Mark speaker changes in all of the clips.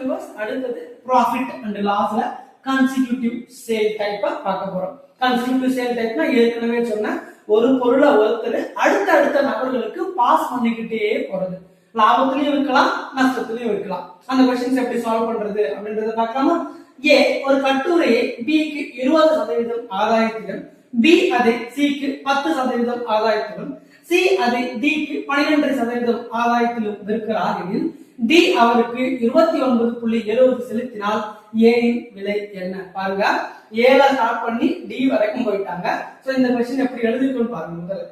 Speaker 1: viewers, அடுத்தது profit and lossல consecutive sale type பார்க்க போறோம். consecutive sale typeனா ஏற்கனவே சொன்ன ஒரு பொருளை ஒருத்தர் அடுத்த நபர்களுக்கு பாஸ் பண்ணிக்கிட்டே போறது. லாபத்திலையும் இருக்கலாம், நஷ்டத்திலையும் இருக்கலாம். அந்த क्वेश्चंस எப்படி சால்வ் பண்றது அப்படின்றத பார்க்கலாமா? ஏ ஒரு கட்டுரையை B க்கு 20% ஆதாயத்திலும், B அதை C க்கு 10% ஆதாயத்திலும், C அதை D க்கு 12% ஆதாயத்திலும் விற்கிறார் எனில் D அவருக்கு 29.70 செலுத்தினால் A இன் விலை என்ன? பாருங்க, A ல ஸ்டார்ட் பண்ணி D வரைக்கும் போயிட்டாங்க. சோ இந்த क्वेश्चन எப்படி எழுதிக்கணும் பாருங்க. முதல்ல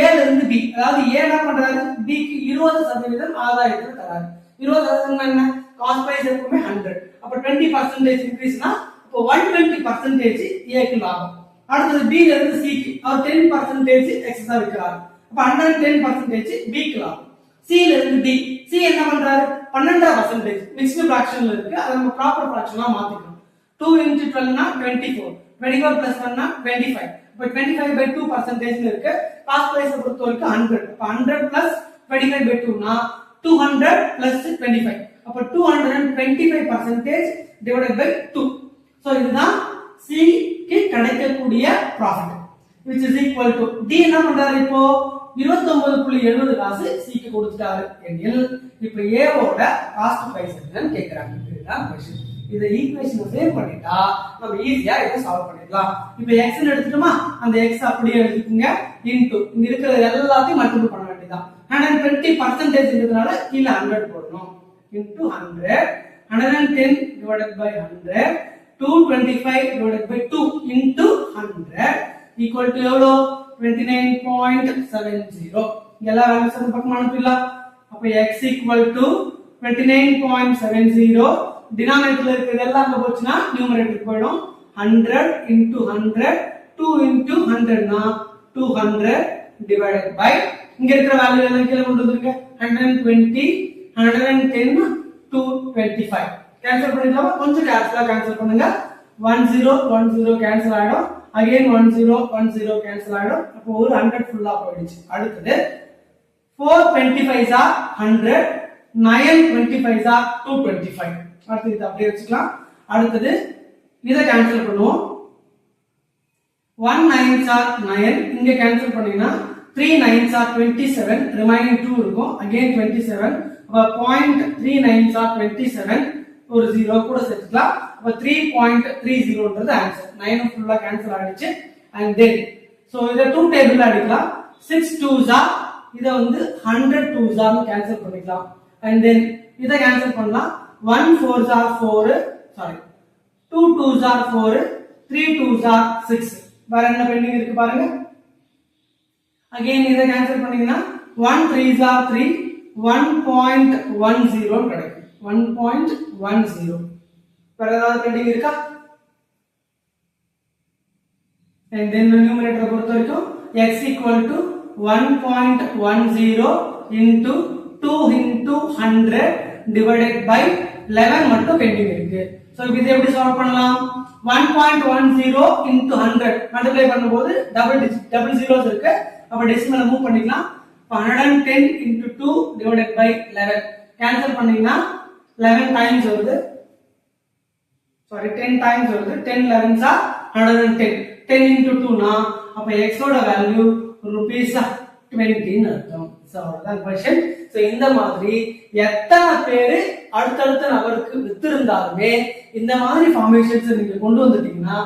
Speaker 1: A ல இருந்து B, அதாவது A என்ன பண்றாரு? B க்கு 20% ஆதாயத்தை தராரு. 20% என்ன? காஸ்ட் பிரைஸ் எப்பவுமே 100. அப்ப 20% இன்கிரீஸ்னா அப்ப 120% A க்கு லாபம். அடுத்து B ல இருந்து C க்கு அவர் 10% எக்ஸ்ட்ரா விற்கிறார். அப்ப 110% B க்கு லாபம். C ல இருந்து D, C என்ன பண்றாரு? 12% மிக்ஸ்டு ஃபிராக்ஷன்ல இருக்கு. அத நம்ம ப்ராப்பர் ஃபிராக்ஷனா மாத்திக்கணும். 2 * 12 னா 24. 24 + 1 னா 25. அப்ப 25/2% ல இருக்கு. காஸ்ட் பிரைஸ் பொறுத்தவரைக்கும் 100. அப்ப 100 + 25/2 னா 200 + 25. அப்ப 225% divided by 2. சோ இதுதான் C க்கு கிடைக்கக்கூடிய profit, which is equal to D என்ன பண்றாரு? இப்போ 29.70 காசு C க்கு கொடுத்துட்டாரு எனில் இப்போ A ஓட காஸ்ட் பிரைஸ் என்னன்னு கேக்குறாங்க. இதுதான் क्वेश्चन. இத ஈக்குவேஷனை சேவ் பண்ணிட்டா நம்ம ஈஸியா இத சால்வ் பண்ணிடலாம். இப்போ x ன்னு எடுத்துட்டோமா, அந்த x அப்படியே எழுதிக்கங்க. இன்டு இங்க இருக்கிறது எல்லாத்தையும் மல்டிபிள் பண்ண வேண்டியதுதான். 120%ன்றதுனால கீழ 100 போடணும். Into 100, 110 divided by 100, 225 divided by 2 into 100 equal to எவ்வளோ? 29.70. எல்லா வேல்யூஸ் அந்த பக்கம் அனுப்பிடலாம். அப்ப x equal to 29.70. டினாமினேட்டர்ல இருக்கிறது எல்லாம் அங்க போச்சுனா நியூமரேட்டருக்கு போய்டும். 100 into 100, 2 into 100 னா 200 divided by இங்க இருக்கிற வேல்யூ எல்லாம் கீழ கொண்டு வந்துருங்க. 120, 110, 225. கேன்சல் பண்ணிடலாமா? கொஞ்சம் கேன்சல் பண்ணுங்க. 10 10 கேன்சல் ஆயிடும். again 10 10 கேன்சல் ஆயிடும். அப்போ ஒரு 100 ஃபுல்லா போயிடுச்சு. அடுத்து 425 ஆ 100, 925 ஆ 225. அடுத்து இத அப்படியே வச்சுக்கலாம். அடுத்து இத கேன்சல் பண்ணுவோம். 1 9s are 9, இங்க கேன்சல் பண்ணீங்கன்னா 3 9s are 27, ரிமைனிங் 2 இருக்கும். again 27. அப்ப 0.39s are 27, ஒரு 0 கூட சேர்த்துக்கலாம். அப்ப 3.30ன்றது ஆன்சர். 9 ஃபுல்லா கேன்சல் ஆயிடுச்சு. and then so இத 2 டேபிள்ல அடிக்கலாம். 6 2s are, இத வந்து 100 2s are கேன்சல் பண்ணிக்கலாம். and then இத கேன்சல் பண்ணலாம். 1 4s are 4, sorry 2 2s are 4, 3 2s are 6. வேற என்ன பெண்டிங் இருக்கு பாருங்க. again இத கேன்சல் பண்ணீங்கன்னா 1 3s are 3, 1.10 கிடைக்கும். 1.10. வேற ஏதாவது பெண்டிங் இருக்கா? and then numerator பொறுத்த வரைக்கும் x equal to 1.10 into 2 into 100 divided by 11 மட்டும் பெண்டிங் இருக்கு. சோ இத எப்படி சால்வ் பண்ணலாம்? 1.10 into 100 மல்டிப்ளை பண்ணும்போது டபுள் ஜீரோஸ் இருக்கு. அப்ப டெசிமலை மூவ் பண்ணிக்கலாம். 110 into 2 divided by 11 கேன்சல் பண்ணீங்கன்னா 11 டைம்ஸ் வருது. sorry 10 times வருது. 10 11s are 110. 10 into 2 னா அப்ப x ஓட வேல்யூ rupees 20 ன்னு அர்த்தம். சோ அதான் क्वेश्चन. சோ இந்த மாதிரி எத்தனை பேர் அடுத்த நபருக்கு வித்திருந்தாலுமே இந்த மாதிரி ஃபார்மேஷன்ஸ் நீங்க கொண்டு வந்துட்டீங்கன்னா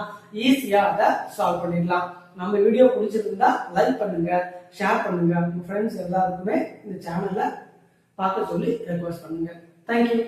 Speaker 1: ஈஸியா அத சால்வ் பண்ணிடலாம். நம்ம வீடியோ பிடிச்சிருந்தா லைக் பண்ணுங்க, ஷேர் பண்ணுங்க, உங்க ஃப்ரெண்ட்ஸ் எல்லாருக்குமே இந்த சேனலை பார்க்க சொல்லி ரெக்வெஸ்ட் பண்ணுங்க. Thank you.